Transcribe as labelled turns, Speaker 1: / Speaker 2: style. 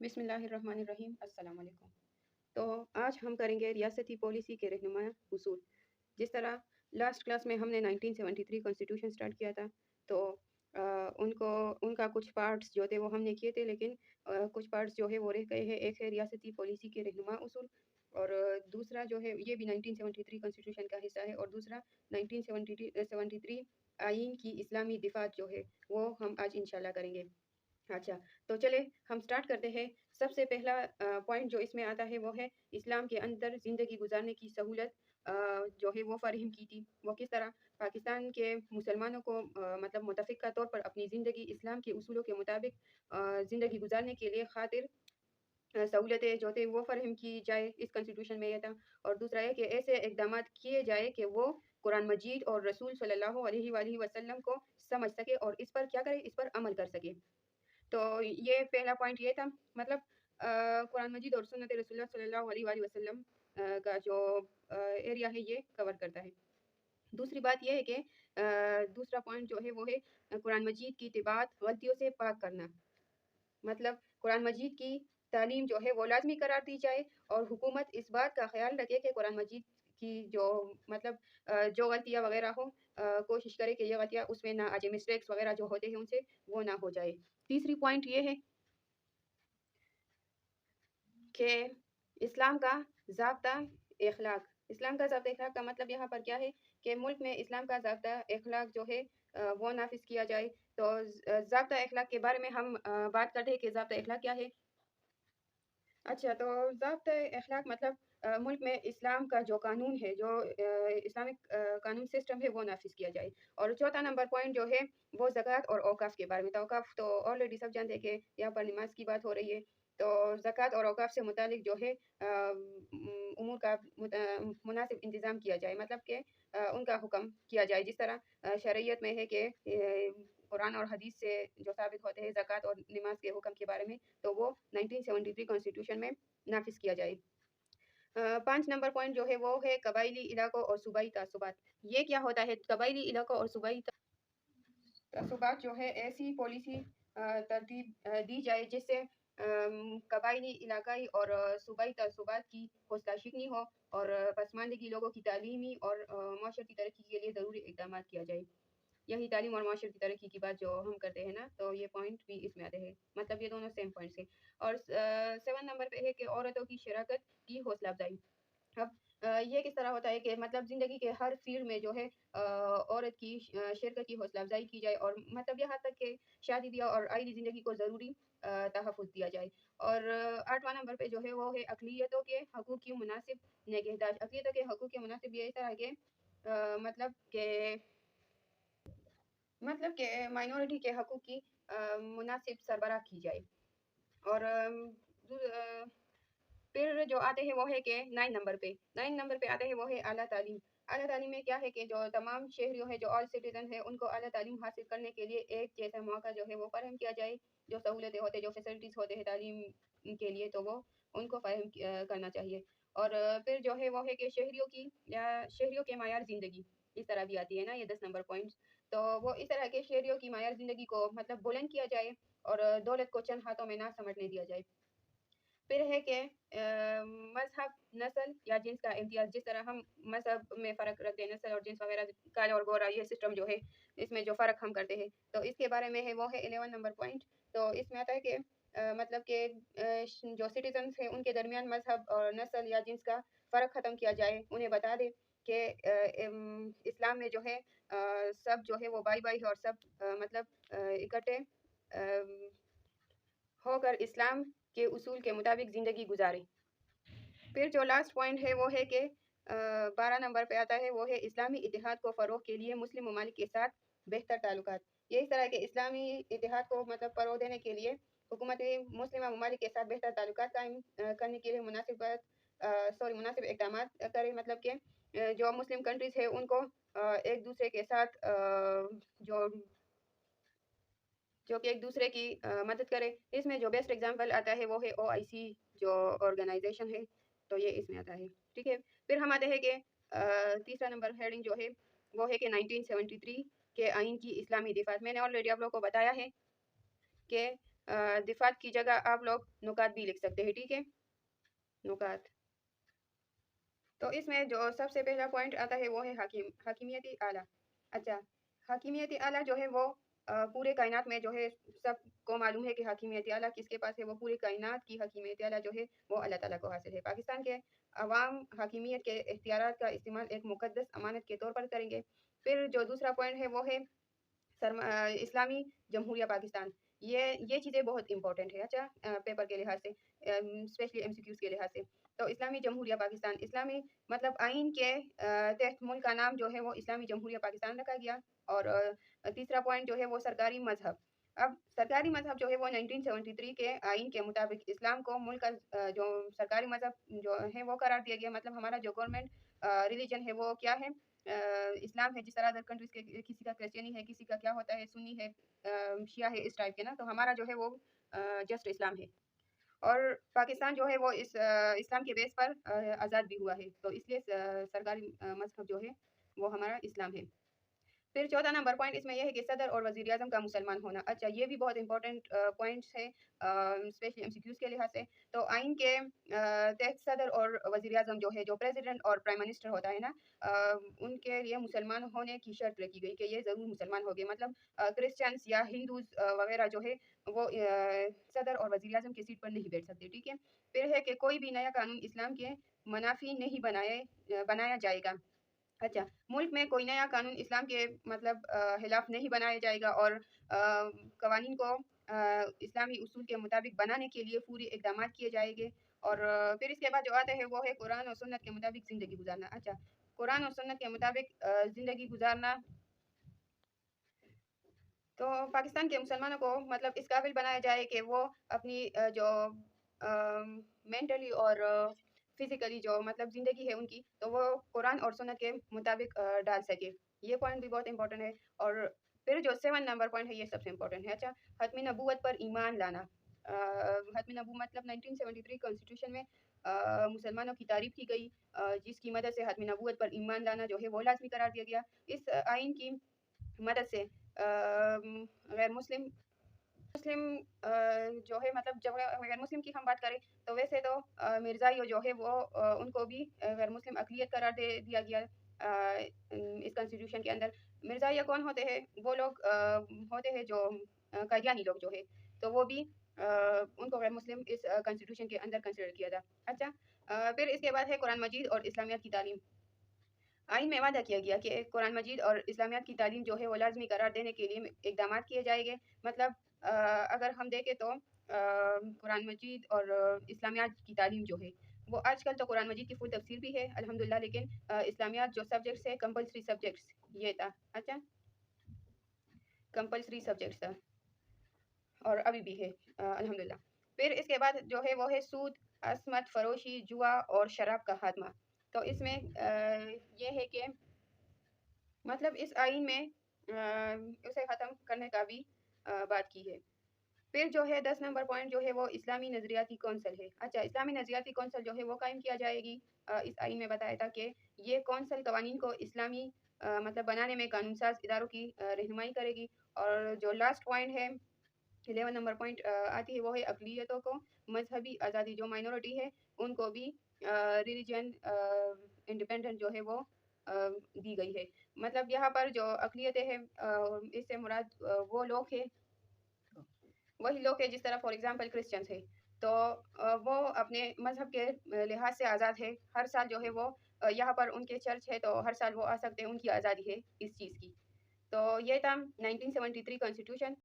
Speaker 1: बिस्मिल्लाहिर्रहमानिर्रहीम। अस्सलाम वालेकुम। तो आज हम करेंगे रियासती पॉलिसी के रहनुमा उसूल। जिस तरह लास्ट क्लास में हमने 1973 कॉन्स्टिट्यूशन स्टार्ट किया था, तो उनका कुछ पार्ट्स जो थे वो हमने किए थे, लेकिन कुछ पार्ट्स जो है वो रह गए हैं। एक है रियासती पॉलिसी के रहनुमा उसूल, और दूसरा जो है ये भी 1973 कॉन्स्टिट्यूशन का हिस्सा है, और दूसरा 1973 आइन की इस्लामी दिफात जो है वो हम आज इंशाल्लाह करेंगे। अच्छा, तो चले हम स्टार्ट करते हैं। सबसे पहला पॉइंट जो इसमें आता है वो है इस्लाम के अंदर ज़िंदगी गुजारने की सहूलत जो है वो फ़राहम की थी। वो किस तरह पाकिस्तान के मुसलमानों को मतलब मुतफ़िक़ा तौर पर अपनी ज़िंदगी इस्लाम के उसूलों के मुताबिक ज़िंदगी गुजारने के लिए ख़ातिर सहूलतें जो थे वो फ़राहम की जाए, इस कॉन्स्टिट्यूशन में ये था। और दूसरा है कि ऐसे इक़दामात किए जाए कि वो कुरान मजीद और रसूल सल्लल्लाहु अलैहि वसल्लम को समझ सके और इस पर क्या करे, इस पर अमल कर सके। तो ये पहला पॉइंट ये था, मतलब कुरान मजीद और सुन्नत रसूलुल्लाह सल्लल्लाहु अलैहि वसल्लम का जो एरिया है ये कवर करता है। दूसरी बात ये है कि दूसरा पॉइंट जो है वो है कुरान मजीद की तिबात गलतियों से पाक करना। मतलब कुरान मजीद की तालीम जो है वो लाजमी करार दी जाए, और हुकूमत इस बात का ख्याल रखे कि कुरान मजीद की जो मतलब जो गलतियाँ वगैरह हो, कोशिश करे कि ये गलतियाँ उसमें ना आ जाए, मिस्टेक्स वगैरह जो होते हैं उनसे वो ना हो जाए। तीसरी पॉइंट ये है कि इस्लाम का ज़ाब्ता इखलाक। इस्लाम का ज़ाब्ता इखलाक का मतलब यहाँ पर क्या है कि मुल्क में इस्लाम का ज़ाब्ता इखलाक जो है वो नाफिज किया जाए। तो ज़ाब्ता इखलाक के बारे में हम बात करते हैं कि ज़ाब्ता इखलाक क्या है। अच्छा, तो ज़ाब्ता अख़लाक मतलब मुल्क में इस्लाम का जो कानून है, जो इस्लामिक कानून सिस्टम है वो नाफ़िज़ किया जाए। और चौथा नंबर पॉइंट जो है वो ज़कात और औक़ाफ़ के बारे में। तो औक़ाफ़ तो ऑलरेडी सब जानते हैं कि यहाँ पर नमाज़ की बात हो रही है। तो ज़कात और औक़ाफ़ से मुतालिक जो है उमूर का मुनासिब इंतज़ाम किया जाए, मतलब कि उनका हुक्म किया जाए। जिस तरह शरीयत में है कि कुरान और हदीस से जो साबित होते हैं ज़कात और नमाज़ के हुक्म के बारे में, तो वो 1973 कॉन्स्टिट्यूशन में नाफिज किया जाए। 5 नंबर पॉइंट जो है वो है कबायली इलाकों और सूबाई तासुबात। ये क्या होता है? कबायली इलाकों और सूबाई तासुबात जो है ऐसी पॉलिसी तरतीब दी जाए जिससे कबायली इलाकाई और सूबाई तासुबात की हौसला शिकनी हो, और पसमानदगी लोगों की तालीमी और माशरती तरक्की के लिए ज़रूरी इक़दाम किया जाए। यही तालीम और माशरती तरक्की की बात जो हम करते हैं ना, तो ये पॉइंट भी इसमें आते हैं। मतलब ये दोनों सेम पॉइंट्स हैं। और 7 नंबर पे है कि औरतों की शराकत की हौसला अफ़ज़ाई। अब ये किस तरह होता है कि मतलब ज़िंदगी के हर फ़ील्ड में जो है औरत की शिरकत की हौसला अफ़ज़ाई की जाए, और मतलब यहाँ तक कि शादी-ब्याह और आइली ज़िंदगी को ज़रूरी तहफ़्फ़ुज़ दिया जाए। और 8वां नंबर पे जो है वो है अक़लियतों के हक़ूक़ की मुनासिब निगहदाश्त। अक़लियतों के हक़ूक़ की मुनासिब ये इस तरह के मतलब कि माइनॉरिटी के हक़ूक़ की मुनासिब सरबराह की जाए। और फिर जो आते हैं वो है कि 9 नंबर पे आते हैं वो है आला तालीम। आला तालीम में क्या है कि जो तमाम शहरियों है, जो ऑल सिटीज़न है, उनको आला तालीम हासिल करने के लिए एक जैसा मौका जो है वो फ़राहम किया जाए। जो सहूलतें होते हैं, जो फैसिलिटीज़ होते हैं तालीम के लिए, तो वो उनको फ़राहम करना चाहिए। और फिर जो है वो है कि शहरियों की या शहरियों के मायार ज़िंदगी, इस तरह भी आती है ना ये 10 नंबर पॉइंट्स। तो वो इस तरह के शहरियों की मायार ज़िंदगी को मतलब बुलंद किया जाए, और दौलत को चंद हाथों में ना समेटने दिया जाए। फिर है कि मज़हब, नस्ल या जिन्स का इम्तियाज़। जिस तरह हम मज़हब में फ़र्क रखते हैं, नस्ल और जिन्स वगैरह, काला और गोरा, ये सिस्टम जो है इसमें जो फ़र्क हम करते हैं, तो इसके बारे में है वो है 11 नंबर पॉइंट। तो इसमें आता है कि मतलब कि जो सिटीज़न्स हैं उनके दरमियान मज़हब और नस्ल या जिन्स का फ़र्क ख़त्म किया जाए। उन्हें बता दें कि इस्लाम में जो है सब जो है वो भाई-भाई है, और सब मतलब इकट्ठे होकर इस्लाम के उसूल के मुताबिक ज़िंदगी गुजारें। फिर जो लास्ट पॉइंट है वो है कि 12 नंबर पे आता है वो है इस्लामी इतिहाद को फ़रोग़ के लिए मुस्लिम ममालिक के साथ बेहतर ताल्लुकात। ये इस तरह के इस्लामी इतिहाद को मतलब फ़रोग़ देने के लिए हुकूमत मुस्लिमा ममालिक के साथ बेहतर ताल्लुकात कायम करने के लिए मुनासिब इक़दामात करे। मतलब कि जो मुस्लिम कंट्रीज़ है उनको एक दूसरे के साथ जो जो कि एक दूसरे की मदद करे। इसमें जो बेस्ट एग्जांपल आता है वो है ओआईसी जो ऑर्गेनाइजेशन है, तो ये इसमें आता है। ठीक है, फिर हम आते हैं कि तीसरा नंबर हेडिंग जो है वो है कि 1973 के आइन की इस्लामी दिफात। मैंने ऑलरेडी आप लोगों को बताया है कि दिफात की जगह आप लोग नुकात भी लिख सकते हैं, ठीक है, नुकात। तो इसमें जो सबसे पहला पॉइंट आता है वो है हाकिमियत आला। अच्छा, हाकिमियत आला जो है वो पूरे कायनात में जो है सबको मालूम है कि हाकिमियत आला किसके पास है। वो पूरे कायनात की हाकिमियत आला जो है वो अल्लाह ताला को हासिल है। पाकिस्तान के अवाम हाकिमियत के इख्तियारात का इस्तेमाल एक मुक़द्दस अमानत के तौर पर करेंगे। फिर जो दूसरा पॉइंट है वो है इस्लामी जमहूरिया पाकिस्तान। ये चीज़ें बहुत इंपॉर्टेंट है। अच्छा, पेपर के लिहाज से, स्पेशली एमसीक्यूज़ के लिहाज से। तो इस्लामी जमहूरिया पाकिस्तान, इस्लामी मतलब आइन के तहत मुल्क का नाम जो है वो इस्लामी जमहूरिया पाकिस्तान रखा गया। और तीसरा पॉइंट जो है वो सरकारी मजहब। अब सरकारी मजहब जो है वो 1973 के आइन के मुताबिक इस्लाम को मुल्क का जो सरकारी मजहब जो है वो करार दिया गया। मतलब हमारा जो गवर्नमेंट रिलीजन है वो क्या है, इस्लाम है। जिस तरह अदर कंट्रीज़ के किसी का क्रिश्चियनी है, किसी का क्या होता है, सुन्नी है, शिया है, इस टाइप के ना। तो हमारा जो है वो जस्ट इस्लाम है। और पाकिस्तान जो है वो इस्लाम के बेस पर आज़ाद भी हुआ है। तो इसलिए सरकारी मज़हब जो है वो हमारा इस्लाम है। फिर चौथा नंबर पॉइंट इसमें यह है कि सदर और वज़ीर आज़म का मुसलमान होना। अच्छा, ये भी बहुत इंपॉर्टेंट पॉइंट्स है, स्पेशली एमसीक्यूज़ के लिहाज से। तो आइन के तहत सदर और वज़ीर आज़म जो है, जो प्रेसिडेंट और प्राइम मिनिस्टर होता है ना, उनके लिए मुसलमान होने की शर्त रखी गई कि ये ज़रूर मुसलमान हो गए। मतलब क्रिश्चियंस या हिंदूज़ वगैरह जो है वो सदर और वज़ीर आज़म की सीट पर नहीं बैठ सकते, ठीक है। फिर है कि कोई भी नया कानून इस्लाम के मनाफी नहीं बनाया जाएगा। अच्छा, मुल्क में कोई नया कानून इस्लाम के मतलब खिलाफ नहीं बनाया जाएगा। और कवानीन को इस्लामी उसूल के मुताबिक बनाने के लिए पूरे इक़दामात किए जाएंगे। और फिर इसके बाद जो आता है वो है कुरान और सुन्नत के मुताबिक ज़िंदगी गुजारना। अच्छा, कुरान और सुन्नत के मुताबिक ज़िंदगी गुजारना। तो पाकिस्तान के मुसलमानों को मतलब इस काबिल बनाया जाए कि वो अपनी जो मेंटली और फिज़िकली जो मतलब ज़िंदगी है उनकी, तो वो कुरान और सुन्नत के मुताबिक डाल सके। ये पॉइंट भी बहुत इंपॉर्टेंट है। और फिर जो 7 नंबर पॉइंट है ये सबसे इंपॉर्टेंट है। अच्छा, ख़त्म नबूवत पर ईमान लाना। ख़त्म नबूवत मतलब 1973 कॉन्स्टिट्यूशन में मुसलमानों की तारीफ़ की गई, जिसकी मदद से ख़त्म नबूवत पर ईमान लाना जो है वो लाज़मी करार दिया गया। इस आइन की मदद से गैर मुस्लिम मुस्लिम जो है मतलब जब गैर मुस्लिम की हम बात करें तो वैसे तो मिर्ज़ाइयों जो है वो उनको भी गैर मुस्लिम अक़लियत करार दे दिया गया इस कॉन्स्टिट्यूशन के अंदर। मिर्ज़ाइया कौन होते हैं? वो लोग होते हैं जो कादियानी लोग जो है, तो वो भी उनको गैर मुस्लिम इस कॉन्स्टिट्यूशन के अंदर कंसिडर किया था। अच्छा, फिर इसके बाद है कुरान मजीद और इस्लामियत की तालीम। आइन में वादा किया गया कि कुरान मजीद और इस्लामियत की तालीम जो है वो लाजमी करार देने के लिए इकदाम किए जाएंगे। मतलब अगर हम देखें तो कुरान मजीद और इस्लामियत की तालीम जो है वो आजकल तो कुरान मजीद की फुल तफसीर भी है अल्हम्दुलिल्लाह, लेकिन इस्लामियत जो सब्जेक्ट्स है कंपलसरी सब्जेक्ट्स ये था। अच्छा, कंपलसरी सब्जेक्ट्स था और अभी भी है अल्हम्दुलिल्लाह। फिर इसके बाद जो है वो है सूद, असमत फरोशी, जुआ और शराब का खात्मा। तो इसमें ये है कि मतलब इस आइन में उसे ख़त्म करने का भी बात की है। फिर जो है 10 नंबर पॉइंट जो है वो इस्लामी नज़रियाती कौंसल है। अच्छा, इस्लामी नज़रियाती कौंसल जो है वो कायम किया जाएगी। इस आइन में बताया था कि ये कौंसल कवानीन को इस्लामी मतलब बनाने में कानून साज इदारों की रहनुमाई करेगी। और जो लास्ट पॉइंट है 11 नंबर पॉइंट आती है वो है अक़लियतों को मजहबी आज़ादी, जो माइनॉरिटी है उनको भी रिलीजन इंडिपेंडेंट जो है वो दी गई है। मतलब यहाँ पर जो अक़लियतें हैं इससे मुराद वो लोग हैं, वही लोग हैं जिस तरह फॉर एग्जांपल क्रिश्चियंस है, तो वो अपने मज़हब के लिहाज से आज़ाद है। हर साल जो है वो यहाँ पर उनके चर्च है तो हर साल वो आ सकते हैं, उनकी आज़ादी है इस चीज़ की। तो ये था 1973 कॉन्स्टिट्यूशन।